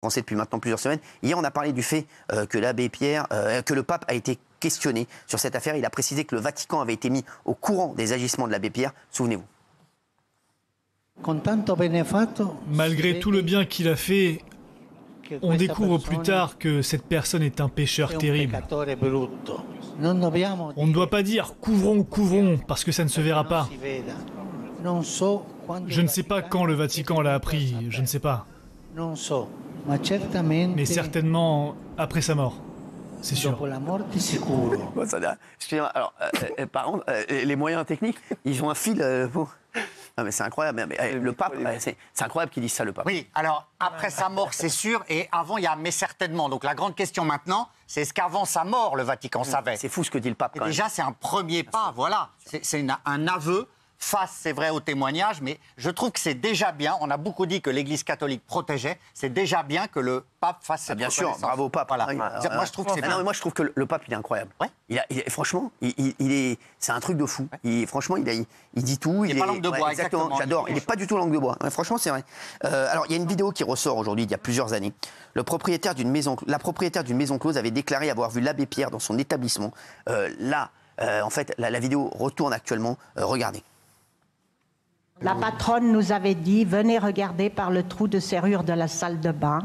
Français depuis maintenant plusieurs semaines. Hier, on a parlé du fait que l'abbé Pierre, que le pape a été questionné sur cette affaire. Il a précisé que le Vatican avait été mis au courant des agissements de l'abbé Pierre. Souvenez-vous. Malgré tout le bien qu'il a fait, on découvre plus tard que cette personne est un pécheur terrible. On ne doit pas dire « couvrons, couvrons » parce que ça ne se verra pas. Je ne sais pas quand le Vatican l'a appris, je ne sais pas. Mais certainement après sa mort, c'est sûr. Excusez-moi, alors, par contre, les moyens techniques, ils ont un fil... Non mais c'est incroyable, mais le pape, c'est incroyable qu'il dise ça, le pape. Oui, alors après sa mort, c'est sûr, et avant, il y a mais certainement. Donc la grande question maintenant, c'est est-ce qu'avant sa mort, le Vatican savait? C'est fou ce que dit le pape, quand même. Déjà, c'est un premier pas, voilà. C'est un aveu face, c'est vrai, au témoignage, mais je trouve que c'est déjà bien. On a beaucoup dit que l'Église catholique protégeait. C'est déjà bien que le pape fasse cette bien sûr, bravo au pape. Voilà. Moi, je trouve que c'est bien. Moi, je trouve que le pape, il est incroyable. Ouais. Franchement, c'est un truc de fou. Ouais. Franchement, il dit tout. Il n'est pas langue de bois, exactement. J'adore. Il n'est pas du tout langue de bois. Ouais, franchement, c'est vrai. Alors, il y a une vidéo qui ressort aujourd'hui, il y a plusieurs années. La propriétaire d'une maison close avait déclaré avoir vu l'abbé Pierre dans son établissement. En fait, la vidéo retourne actuellement. Regardez. La patronne nous avait dit, venez regarder par le trou de serrure de la salle de bain.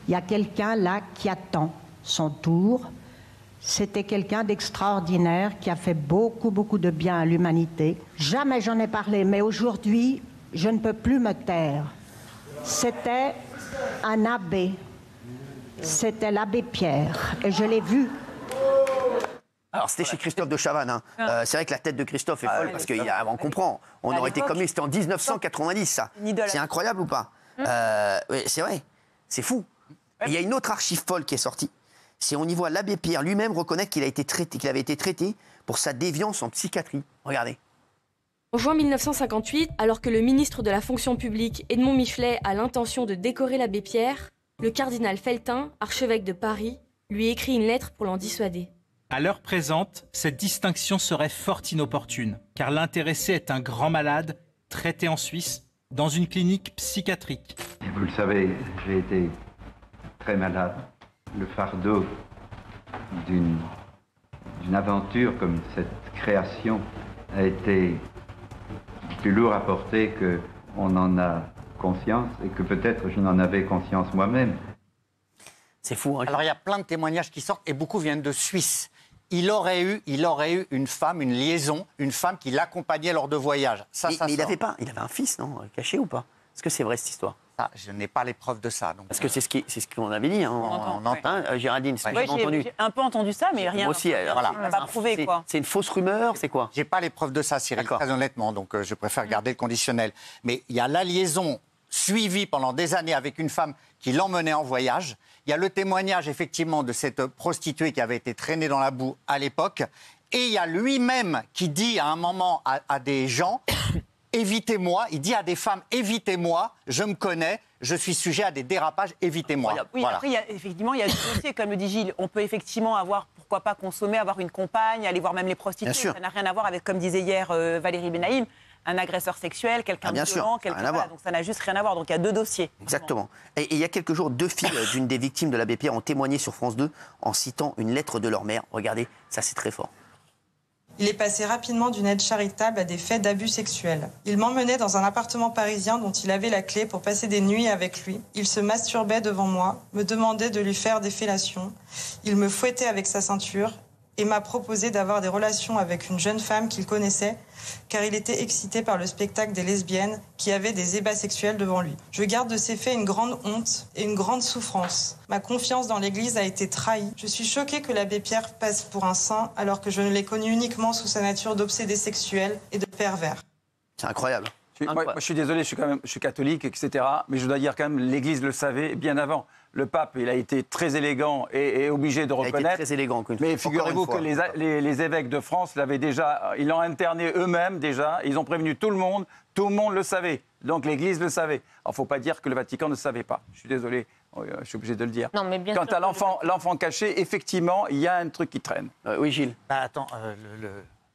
Il y a quelqu'un là qui attend son tour. C'était quelqu'un d'extraordinaire qui a fait beaucoup, beaucoup de bien à l'humanité. Jamais j'en ai parlé, mais aujourd'hui, je ne peux plus me taire. C'était un abbé. C'était l'abbé Pierre. Et je l'ai vu. Alors, c'était chez Christophe de Chavannes. Hein. C'est vrai que la tête de Christophe est folle parce qu'on comprend. On aurait été comme lui, c'était en 1990, ça. C'est incroyable ou pas? Oui, c'est vrai. C'est fou. Il y a une autre archive folle qui est sortie. C'est on y voit l'abbé Pierre lui-même reconnaître qu'il avait été traité pour sa déviance en psychiatrie. Regardez. En juin 1958, alors que le ministre de la fonction publique, Edmond Michelet, a l'intention de décorer l'abbé Pierre, le cardinal Feltin, archevêque de Paris, lui écrit une lettre pour l'en dissuader. À l'heure présente, cette distinction serait fort inopportune, car l'intéressé est un grand malade, traité en Suisse, dans une clinique psychiatrique. Vous le savez, j'ai été très malade. Le fardeau d'une aventure comme cette création a été plus lourd à porter qu'on en a conscience et que peut-être je n'en avais conscience moi-même. C'est fou. Hein. Alors il y a plein de témoignages qui sortent et beaucoup viennent de Suisse. Il aurait eu une femme, une liaison, une femme qui l'accompagnait lors de voyages. Mais il avait un fils, non? Caché ou pas? Est-ce que c'est vrai cette histoire? Je n'ai pas les preuves de ça. Donc, parce que c'est ce qu'on avait dit. Hein, on entend. Géraldine, c'est ce que j'ai entendu. J'ai un peu entendu ça, mais rien. Moi aussi, voilà. On n'a pas prouvé, quoi. C'est une fausse rumeur, c'est quoi? J'ai pas les preuves de ça, Cyril, très honnêtement, donc je préfère garder le conditionnel. Mais il y a la liaison suivie pendant des années avec une femme qui l'emmenait en voyage. Il y a le témoignage, effectivement, de cette prostituée qui avait été traînée dans la boue à l'époque. Et il y a lui-même qui dit à un moment à des gens... Évitez-moi, il dit à des femmes, évitez-moi, je me connais, je suis sujet à des dérapages, évitez-moi. Oui, voilà. Après, effectivement, il y a des dossiers, comme le dit Gilles. On peut effectivement avoir, pourquoi pas consommer, avoir une compagne, aller voir même les prostituées. Ça n'a rien à voir avec, comme disait hier Valérie Benaïm, un agresseur sexuel, quelqu'un de violent, donc ça n'a juste rien à voir. Donc il y a deux dossiers. Exactement. Et il y a quelques jours, 2 filles d'une des victimes de l'abbé Pierre ont témoigné sur France 2 en citant une lettre de leur mère. Regardez, ça c'est très fort. Il est passé rapidement d'une aide charitable à des faits d'abus sexuels. Il m'emmenait dans un appartement parisien dont il avait la clé pour passer des nuits avec lui. Il se masturbait devant moi, me demandait de lui faire des fellations. Il me fouettait avec sa ceinture et m'a proposé d'avoir des relations avec une jeune femme qu'il connaissait, car il était excité par le spectacle des lesbiennes qui avaient des ébats sexuels devant lui. Je garde de ces faits une grande honte et une grande souffrance. Ma confiance dans l'Église a été trahie. Je suis choquée que l'abbé Pierre passe pour un saint, alors que je ne l'ai connu uniquement sous sa nature d'obsédé sexuel et de pervers. C'est incroyable. Moi, je suis désolé, je suis catholique, etc. Mais je dois dire quand même, l'Église le savait bien avant. Le pape, il a été très élégant et obligé de reconnaître. Il a été très élégant. Mais figurez-vous que les évêques de France l'avaient déjà, ils l'ont interné eux-mêmes déjà. Ils ont prévenu tout le monde le savait. Donc l'Église le savait. Alors, il ne faut pas dire que le Vatican ne savait pas. Je suis désolé, je suis obligé de le dire. Non, mais bien Quant à l'enfant caché, effectivement, il y a un truc qui traîne. Oui, Gilles. Attends,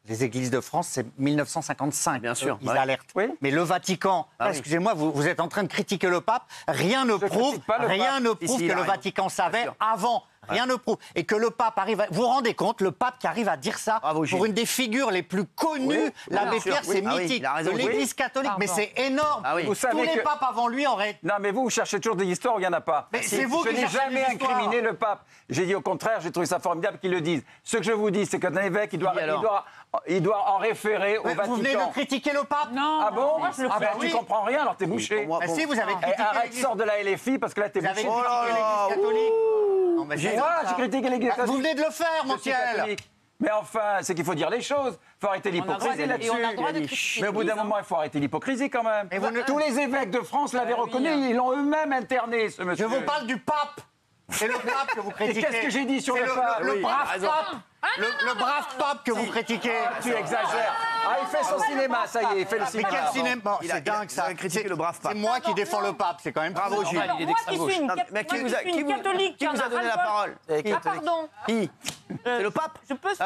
Les églises de France, c'est 1955. Bien sûr. Ils alertent. Oui. Mais le Vatican, excusez-moi, vous êtes en train de critiquer le pape. Rien ne prouve que le Vatican savait avant. Rien ne prouve. Et que le pape arrive à... Vous vous rendez compte, le pape qui arrive à dire ça pour une des figures les plus connues, l'abbé Pierre, c'est mythique, de l'Église catholique. Mais c'est énorme. Vous savez tous les papes avant lui auraient... Non, mais vous cherchez toujours des histoires où il n'y en a pas. Mais c'est vous qui cherchez. Je n'ai jamais incriminé le pape. J'ai dit au contraire, j'ai trouvé ça formidable qu'ils le disent. Ce que je vous dis, c'est qu'un évêque, il doit en référer au Vatican. Vous venez de critiquer le pape? Non. Ah bon? Moi, je le fais. Tu comprends rien, alors t'es bouché. Si, vous avez critiqué arrête, sors de la LFI, parce que là, t'es bouché. Vous avez critiqué l'Église catholique. Moi, j'ai critiqué l'Église catholique. Vous venez de le faire, mon ciel. Mais enfin, c'est qu'il faut dire les choses. Il faut arrêter l'hypocrisie là-dessus. Mais au bout d'un moment, il faut arrêter l'hypocrisie quand même. Tous les évêques de France l'avaient reconnu. Ils l'ont eux-mêmes interné, ce monsieur. Je vous parle du pape. C'est le pape que vous critiquez. Qu'est-ce que j'ai dit sur le pape? Le brave pape. Le brave pape que vous critiquez. Tu exagères. Ah, il fait son cinéma, ça y est, il fait le cinéma. Mais quel cinéma? Bon, c'est dingue ça. Critiquer le brave pape. C'est moi qui défends le pape, c'est quand même bravo, Gilles. Moi qui suis une catholique qui vous a donné la parole? Ah, pardon. Qui? C'est le pape? Je peux citer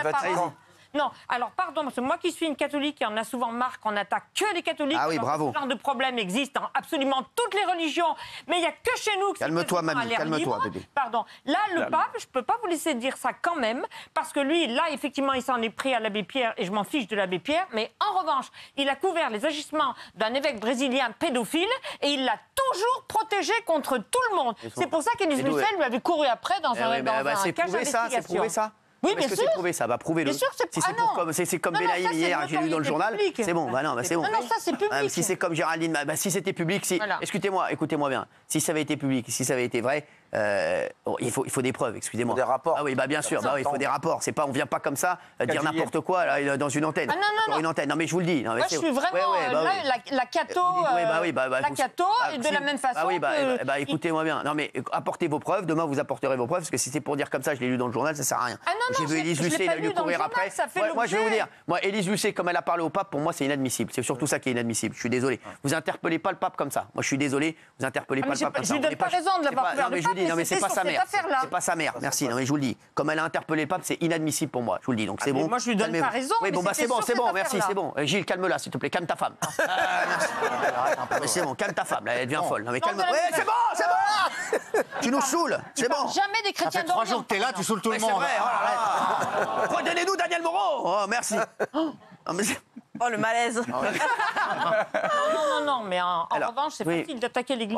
la parole? Non, alors pardon, parce que moi qui suis une catholique, qui en a souvent marre qu'on n'attaque que les catholiques. Ah oui, bravo. Ce genre de problème existe dans absolument toutes les religions, mais il n'y a que chez nous que calme-toi, mamie, calme-toi, bébé. Pardon. Là, le pape, je ne peux pas vous laisser dire ça quand même, parce que lui, là, effectivement, il s'en est pris à l'abbé Pierre, et je m'en fiche de l'abbé Pierre, mais en revanche, il a couvert les agissements d'un évêque brésilien pédophile, et il l'a toujours protégé contre tout le monde. C'est pour ça qu'Élise Lucet lui avait couru après dans un cache d'investigation. C'est prouvé ça. Oui, bien sûr. C'est prouvé ça, prouvez-le. Bien sûr, c'est comme Benaïm hier, j'ai lu dans le journal. C'est bon, c'est bon. Non, ça c'est public. Si c'est comme Géraldine, si c'était public, écoutez-moi bien. Si ça avait été public, si ça avait été vrai, il faut des preuves, excusez-moi. Des rapports. Ah oui, bien sûr, il faut des rapports. C'est pas, on vient pas comme ça dire n'importe quoi là, dans une antenne. Non. Une antenne. Non, mais je vous le dis. Moi, je suis vraiment la catho. La catho, et de la même façon. Écoutez-moi bien. Non, mais apportez vos preuves. Demain, vous apporterez vos preuves, parce que si c'est pour dire comme ça, je l'ai lu dans le journal, ça sert à rien. J'ai vu Élise Lucet lui courir après. Moi, je vais vous dire, Élise Lucet, comme elle a parlé au pape, pour moi, c'est inadmissible. C'est surtout ça qui est inadmissible. Je suis désolé. Vous interpellez pas le pape comme ça. Moi, je suis désolé. Vous interpellez pas le pape comme ça. Je lui donne pas raison de l'avoir couvert. Non, mais je vous dis, non, mais c'est pas sa mère. C'est pas sa mère. Merci. Non, mais je vous le dis. Comme elle a interpellé le pape, c'est inadmissible pour moi. Je vous le dis. Donc c'est bon. Moi, je lui donne pas raison. Oui, bon, c'est bon. Merci, c'est bon. Gilles, calme-la, s'il te plaît. Calme ta femme. Mais c'est bon, calme ta femme. Elle devient folle. Non, mais calme. C'est bon. Tu nous saoules. C'est bon. Jamais des chrétiens d'Orient. 3 jours que t'es là, tu saoules tout le monde. C'est vrai. Redonnez-nous Daniel Moreau. Oh, merci. Oh, le malaise. Non, mais en revanche, c'est facile d'attaquer l'Église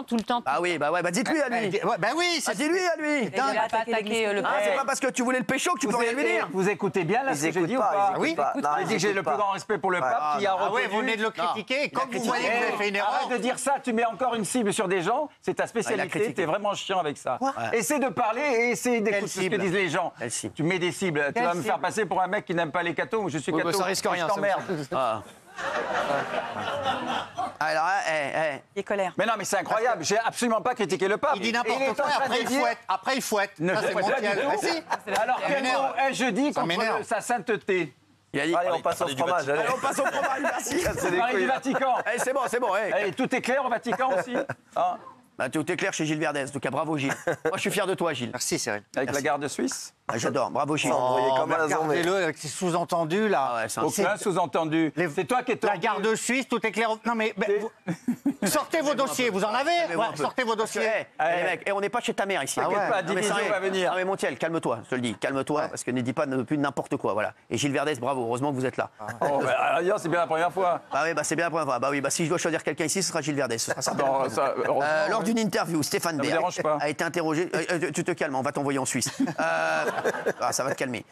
tout le temps. Ah oui, dites-lui à lui. Dis-lui à lui. Il a pas attaqué le pape. C'est pas parce que tu voulais le pécho que tu peux rien lui dire. Vous écoutez bien là ce que j'ai dit ou pas? Oui. J'ai dit que j'ai le plus grand respect pour le pape qui a reconnu. Ah oui, vous venez de le critiquer. Quand vous voyez que vous avez fait une erreur. Arrête de dire ça, tu mets encore une cible sur des gens, c'est ta spécialité, t'es vraiment chiant avec ça. Essaie de parler et essaie d'écouter ce que disent les gens. Tu mets des cibles. Tu vas me faire passer pour un mec qui n'aime pas les cathos. Je suis catho. Ça risque rien. Alors, il est colère. Mais non, mais c'est incroyable. J'ai absolument pas critiqué le pape. Il dit n'importe quoi. Après, il fouette. Alors, quel mot ai-je dit contre sa sainteté? Allez, on passe au fromage. Allez, on passe au fromage, merci. Paris du Vatican. C'est bon. Tout est clair au Vatican aussi. Tout est clair chez Gilles Verdez. En tout cas, bravo Gilles. Moi, je suis fier de toi, Gilles. Merci, Cyril. Avec la garde suisse. J'adore. Bravo Gilles. Regardez-le avec ses sous-entendus là. Aucun sous-entendu. C'est toi qui es la garde suisse, tout est clair. Non mais sortez vos dossiers. Vous en avez? Sortez vos dossiers. Les mecs, on n'est pas chez ta mère ici. T'inquiète pas, Division va venir. Non mais Montiel, calme-toi. Je te le dis, calme-toi, parce que ne dis pas plus n'importe quoi. Voilà. Et Gilles Verdez, bravo. Heureusement que vous êtes là. C'est bien la première fois. C'est bien la première fois. Si je dois choisir quelqu'un ici, ce sera Gilles Verdez. Ce sera certainement. Lors d'une interview, Stéphane Bern a été interrogé. Tu te calmes, on va t'envoyer en Suisse. Ça va te calmer.